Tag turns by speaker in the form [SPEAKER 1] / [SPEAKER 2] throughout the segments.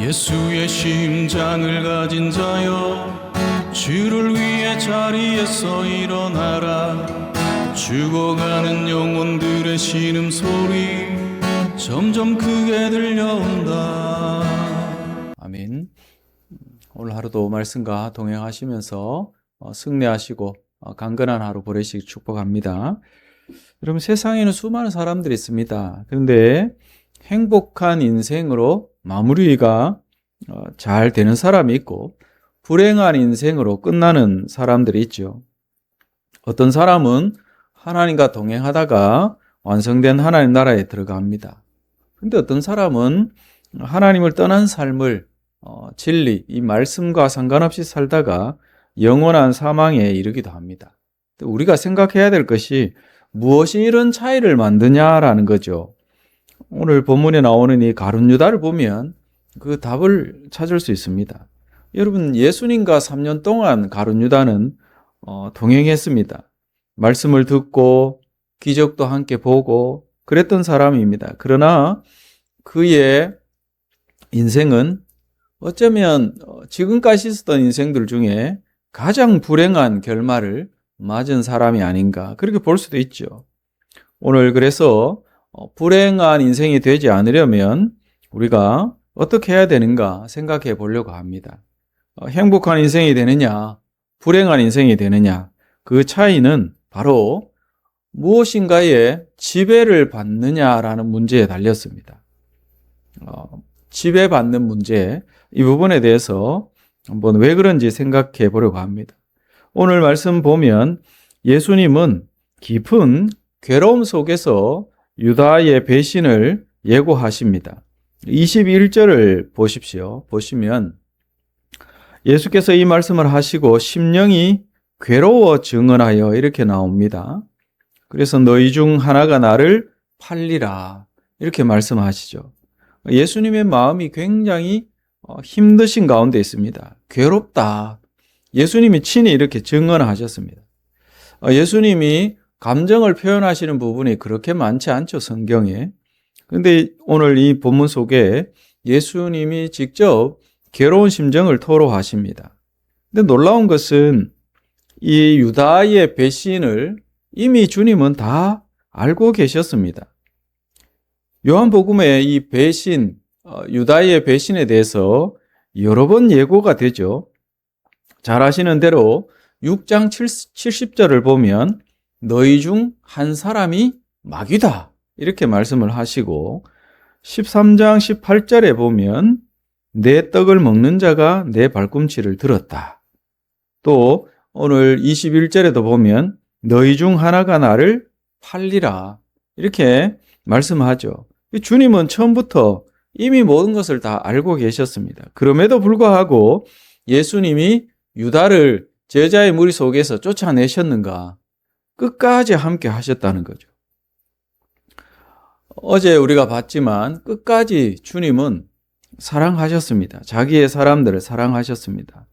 [SPEAKER 1] 예수의 심장을 가진 자여, 주를 위해 자리에서 일어나라. 죽어가는 영혼들의 신음소리 점점 크게 들려온다.
[SPEAKER 2] 아멘. 오늘 하루도 말씀과 동행하시면서 승리하시고 강건한 하루 보내시기 축복합니다. 여러분, 세상에는 수많은 사람들이 있습니다. 그런데 행복한 인생으로 마무리가 잘 되는 사람이 있고, 불행한 인생으로 끝나는 사람들이 있죠. 어떤 사람은 하나님과 동행하다가 완성된 하나님 나라에 들어갑니다. 그런데 어떤 사람은 하나님을 떠난 삶을 진리, 이 말씀과 상관없이 살다가 영원한 사망에 이르기도 합니다. 우리가 생각해야 될 것이 무엇이 이런 차이를 만드냐라는 거죠. 오늘 본문에 나오는 이 가룟 유다를 보면 그 답을 찾을 수 있습니다. 여러분, 예수님과 3년 동안 가룟 유다는 동행했습니다. 말씀을 듣고 기적도 함께 보고 그랬던 사람입니다. 그러나 그의 인생은 어쩌면 지금까지 있었던 인생들 중에 가장 불행한 결말을 맞은 사람이 아닌가, 그렇게 볼 수도 있죠. 오늘 그래서 불행한 인생이 되지 않으려면 우리가 어떻게 해야 되는가 생각해 보려고 합니다. 행복한 인생이 되느냐, 불행한 인생이 되느냐, 그 차이는 바로 무엇인가에 지배를 받느냐라는 문제에 달렸습니다. 지배받는 문제, 이 부분에 대해서 한번 왜 그런지 생각해 보려고 합니다. 오늘 말씀 보면 예수님은 깊은 괴로움 속에서 유다의 배신을 예고하십니다. 21절을 보십시오. 보시면 예수께서 이 말씀을 하시고 심령이 괴로워 증언하여 이렇게 나옵니다. 그래서 너희 중 하나가 나를 팔리라, 이렇게 말씀하시죠. 예수님의 마음이 굉장히 힘드신 가운데 있습니다. 괴롭다. 예수님이 친히 이렇게 증언하셨습니다. 예수님이 감정을 표현하시는 부분이 그렇게 많지 않죠, 성경에. 그런데 오늘 이 본문 속에 예수님이 직접 괴로운 심정을 토로하십니다. 근데 놀라운 것은 이 유다의 배신을 이미 주님은 다 알고 계셨습니다. 요한복음에 이 배신, 유다의 배신에 대해서 여러 번 예고가 되죠. 잘 아시는 대로 6장 70절을 보면 너희 중 한 사람이 마귀다, 이렇게 말씀을 하시고, 13장 18절에 보면 내 떡을 먹는 자가 내 발꿈치를 들었다. 또 오늘 21절에도 보면 너희 중 하나가 나를 팔리라, 이렇게 말씀하죠. 주님은 처음부터 이미 모든 것을 다 알고 계셨습니다. 그럼에도 불구하고 예수님이 유다를 제자의 무리 속에서 쫓아내셨는가? 끝까지 함께 하셨다는 거죠. 어제 우리가 봤지만 끝까지 주님은 사랑하셨습니다. 자기의 사람들을 사랑하셨습니다.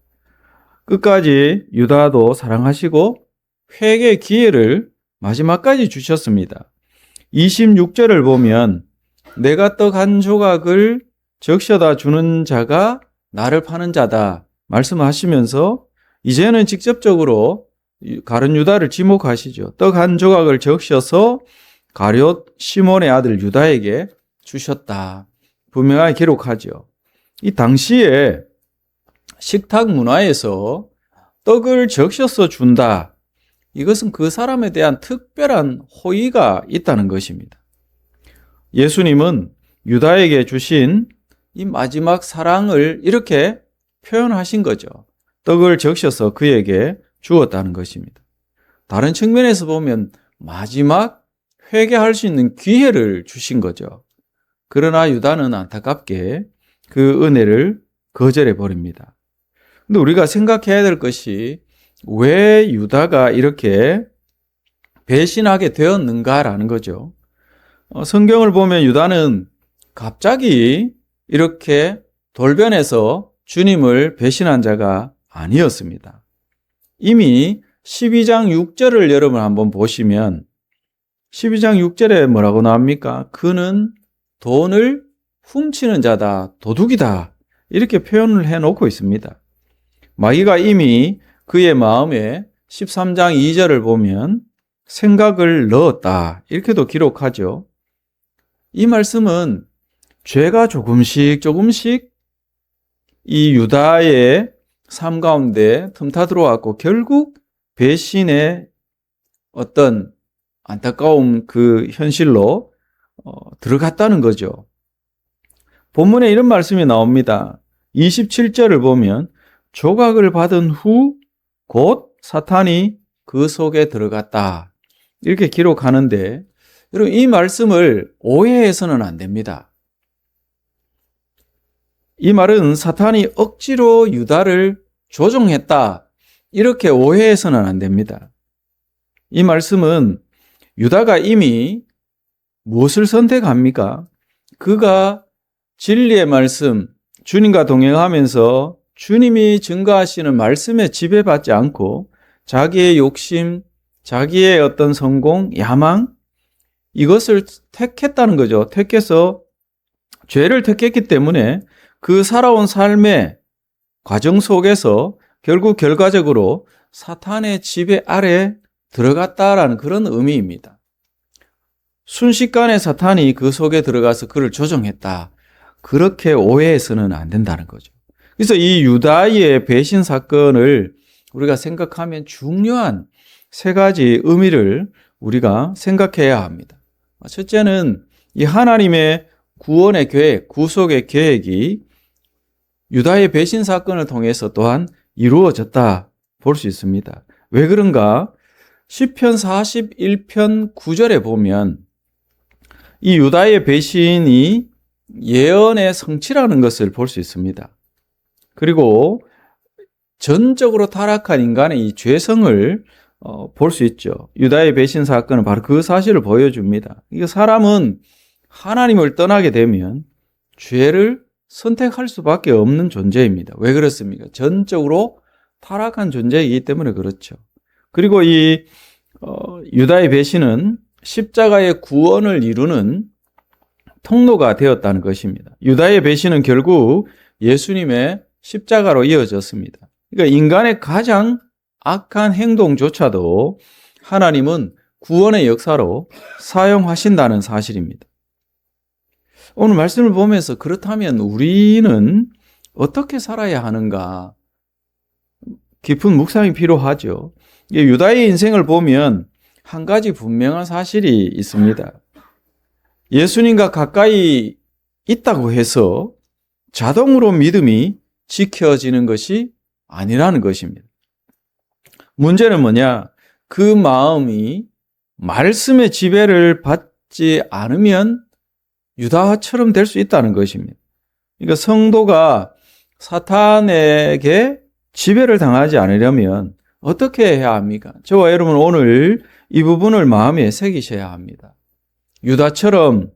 [SPEAKER 2] 끝까지 유다도 사랑하시고 회개 기회를 마지막까지 주셨습니다. 26절을 보면 내가 떡 한 조각을 적셔다 주는 자가 나를 파는 자다 말씀하시면서 이제는 직접적으로 가룟 유다를 지목하시죠. 떡 한 조각을 적셔서 가룟 시몬의 아들 유다에게 주셨다, 분명하게 기록하죠. 이 당시에 식탁 문화에서 떡을 적셔서 준다, 이것은 그 사람에 대한 특별한 호의가 있다는 것입니다. 예수님은 유다에게 주신 이 마지막 사랑을 이렇게 표현하신 거죠. 떡을 적셔서 그에게 주었다는 것입니다. 다른 측면에서 보면 마지막 회개할 수 있는 기회를 주신 거죠. 그러나 유다는 안타깝게 그 은혜를 거절해 버립니다. 근데 우리가 생각해야 될 것이 왜 유다가 이렇게 배신하게 되었는가라는 거죠. 성경을 보면 유다는 갑자기 이렇게 돌변해서 주님을 배신한 자가 아니었습니다. 이미 12장 6절을 여러분 한번 보시면 12장 6절에 뭐라고 나옵니까? 그는 돈을 훔치는 자다, 도둑이다, 이렇게 표현을 해놓고 있습니다. 마귀가 이미 그의 마음에 13장 2절을 보면 생각을 넣었다 이렇게도 기록하죠. 이 말씀은 죄가 조금씩 이 유다의 삶 가운데 틈타 들어왔고 결국 배신의 어떤 안타까운 그 현실로 들어갔다는 거죠. 본문에 이런 말씀이 나옵니다. 27절을 보면 조각을 받은 후 곧 사탄이 그 속에 들어갔다. 이렇게 기록하는데 여러분 이 말씀을 오해해서는 안 됩니다. 이 말은 사탄이 억지로 유다를 조종했다. 이렇게 오해해서는 안 됩니다. 이 말씀은 유다가 이미 무엇을 선택합니까? 그가 진리의 말씀, 주님과 동행하면서 주님이 증거하시는 말씀에 지배받지 않고 자기의 욕심, 자기의 어떤 성공, 야망 이것을 택했다는 거죠. 택해서 죄를 택했기 때문에 그 살아온 삶의 과정 속에서 결국 결과적으로 사탄의 지배 아래 들어갔다라는 그런 의미입니다. 순식간에 사탄이 그 속에 들어가서 그를 조종했다. 그렇게 오해해서는 안 된다는 거죠. 그래서 이 유다의 배신 사건을 우리가 생각하면 중요한 세 가지 의미를 우리가 생각해야 합니다. 첫째는 이 하나님의 구원의 계획, 구속의 계획이 유다의 배신 사건을 통해서 또한 이루어졌다 볼 수 있습니다. 왜 그런가? 시편 41편 9절에 보면 이 유다의 배신이 예언의 성취라는 것을 볼 수 있습니다. 그리고 전적으로 타락한 인간의 이 죄성을 볼 수 있죠. 유다의 배신 사건은 바로 그 사실을 보여줍니다. 이거 사람은 하나님을 떠나게 되면 죄를 선택할 수밖에 없는 존재입니다. 왜 그렇습니까? 전적으로 타락한 존재이기 때문에 그렇죠. 그리고 이 유다의 배신은 십자가의 구원을 이루는 통로가 되었다는 것입니다. 유다의 배신은 결국 예수님의 십자가로 이어졌습니다. 그러니까 인간의 가장 악한 행동조차도 하나님은 구원의 역사로 사용하신다는 사실입니다. 오늘 말씀을 보면서 그렇다면 우리는 어떻게 살아야 하는가? 깊은 묵상이 필요하죠. 유다의 인생을 보면 한 가지 분명한 사실이 있습니다. 예수님과 가까이 있다고 해서 자동으로 믿음이 지켜지는 것이 아니라는 것입니다. 문제는 뭐냐? 그 마음이 말씀의 지배를 받지 않으면 유다처럼 될 수 있다는 것입니다. 그러니까 성도가 사탄에게 지배를 당하지 않으려면 어떻게 해야 합니까? 저와 여러분 오늘 이 부분을 마음에 새기셔야 합니다. 유다처럼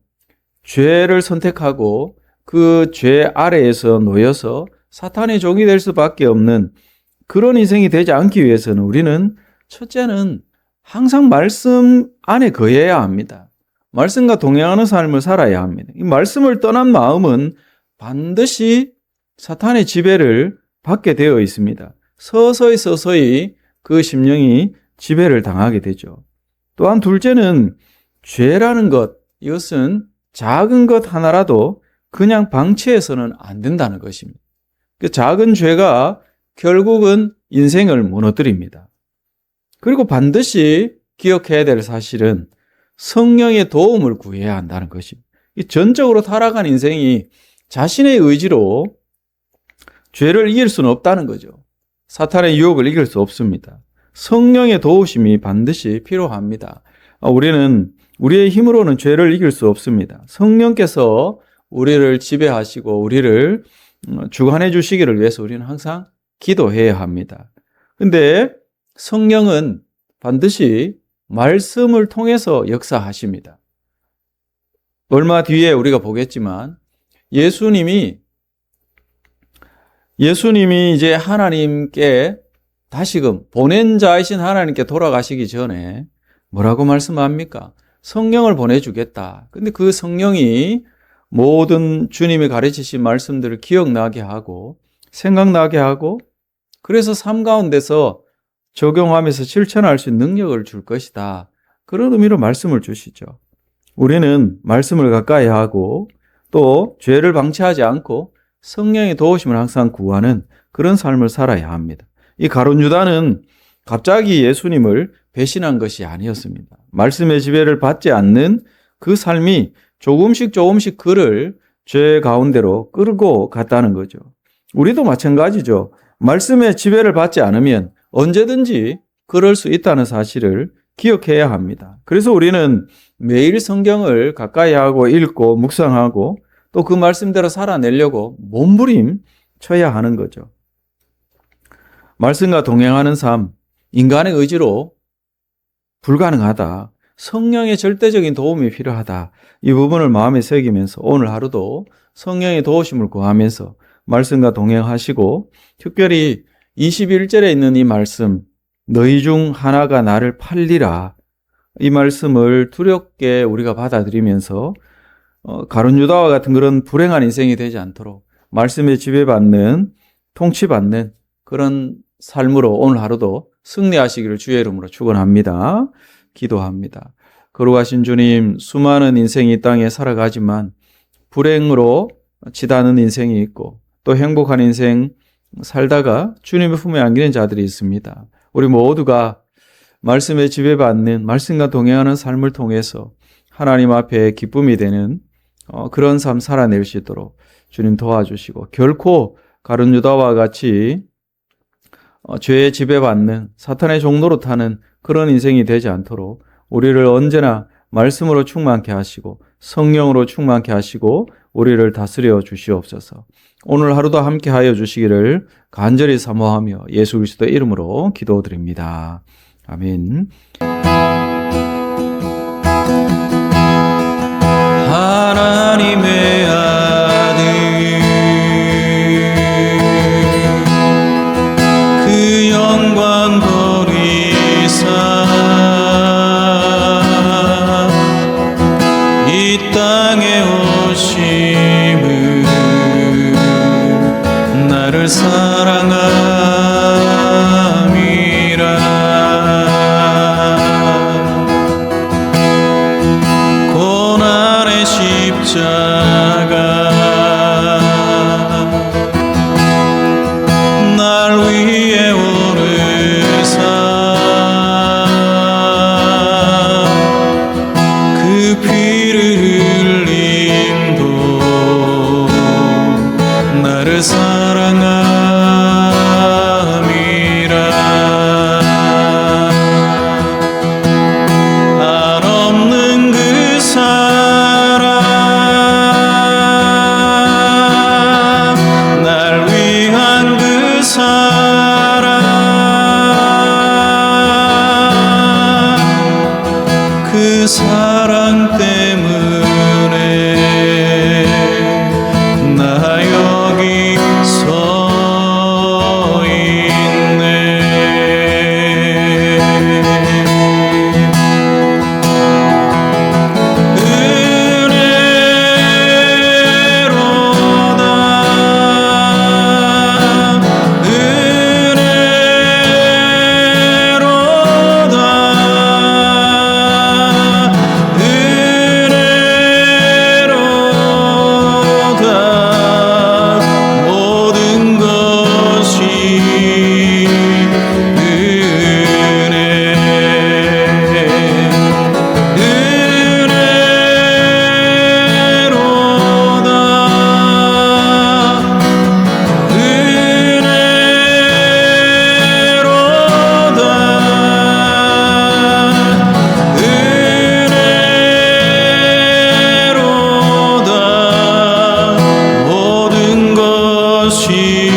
[SPEAKER 2] 죄를 선택하고 그 죄 아래에서 놓여서 사탄의 종이 될 수밖에 없는 그런 인생이 되지 않기 위해서는 우리는 첫째는 항상 말씀 안에 거해야 합니다. 말씀과 동행하는 삶을 살아야 합니다. 이 말씀을 떠난 마음은 반드시 사탄의 지배를 받게 되어 있습니다. 서서히 그 심령이 지배를 당하게 되죠. 또한 둘째는 죄라는 것, 이것은 작은 것 하나라도 그냥 방치해서는 안 된다는 것입니다. 그 작은 죄가 결국은 인생을 무너뜨립니다. 그리고 반드시 기억해야 될 사실은 성령의 도움을 구해야 한다는 것입니다. 전적으로 타락한 인생이 자신의 의지로 죄를 이길 수는 없다는 거죠. 사탄의 유혹을 이길 수 없습니다. 성령의 도우심이 반드시 필요합니다. 우리는 우리의 힘으로는 죄를 이길 수 없습니다. 성령께서 우리를 지배하시고 우리를 주관해 주시기를 위해서 우리는 항상 기도해야 합니다. 근데 성령은 반드시 말씀을 통해서 역사하십니다. 얼마 뒤에 우리가 보겠지만 예수님이 이제 하나님께 다시금 보낸 자이신 하나님께 돌아가시기 전에 뭐라고 말씀합니까? 성령을 보내주겠다. 근데 그 성령이 모든 주님이 가르치신 말씀들을 기억나게 하고 생각나게 하고 그래서 삶 가운데서 적용하면서 실천할 수 있는 능력을 줄 것이다. 그런 의미로 말씀을 주시죠. 우리는 말씀을 가까이 하고 또 죄를 방치하지 않고 성령의 도우심을 항상 구하는 그런 삶을 살아야 합니다. 이 가룟 유다는 갑자기 예수님을 배신한 것이 아니었습니다. 말씀의 지배를 받지 않는 그 삶이 조금씩 그를 죄 가운데로 끌고 갔다는 거죠. 우리도 마찬가지죠. 말씀의 지배를 받지 않으면 언제든지 그럴 수 있다는 사실을 기억해야 합니다. 그래서 우리는 매일 성경을 가까이 하고 읽고 묵상하고 또 그 말씀대로 살아내려고 몸부림 쳐야 하는 거죠. 말씀과 동행하는 삶, 인간의 의지로 불가능하다. 성령의 절대적인 도움이 필요하다. 이 부분을 마음에 새기면서 오늘 하루도 성령의 도우심을 구하면서 말씀과 동행하시고 특별히 21절에 있는 이 말씀, 너희 중 하나가 나를 팔리라. 이 말씀을 두렵게 우리가 받아들이면서 가룟 유다와 같은 그런 불행한 인생이 되지 않도록 말씀에 지배받는, 통치받는 그런 삶으로 오늘 하루도 승리하시기를 주의 이름으로 축원합니다. 기도합니다. 거룩하신 주님, 수많은 인생이 이 땅에 살아가지만 불행으로 치닫는 인생이 있고 또 행복한 인생 살다가 주님의 품에 안기는 자들이 있습니다. 우리 모두가 말씀에 지배받는, 말씀과 동행하는 삶을 통해서 하나님 앞에 기쁨이 되는 그런 삶 살아낼 수 있도록 주님 도와주시고 결코 가룟 유다와 같이 죄에 지배받는 사탄의 종로로 타는 그런 인생이 되지 않도록 우리를 언제나 말씀으로 충만케 하시고 성령으로 충만케 하시고 우리를 다스려 주시옵소서. 오늘 하루도 함께 하여 주시기를 간절히 사모하며 예수 그리스도의 이름으로 기도드립니다. 아멘.
[SPEAKER 1] 하나님의 아들 그 영광 버리사 이 땅에 오심을 나를 사랑함이라 고난의 십자가 날 위해 오르사 그 피를 흘림도 나를 사랑함이라 한없는 그 사랑 날 위한 그 사랑 그 사랑 때문에 나 여기 서 있네. 모든 것이 은혜로다 모든 것이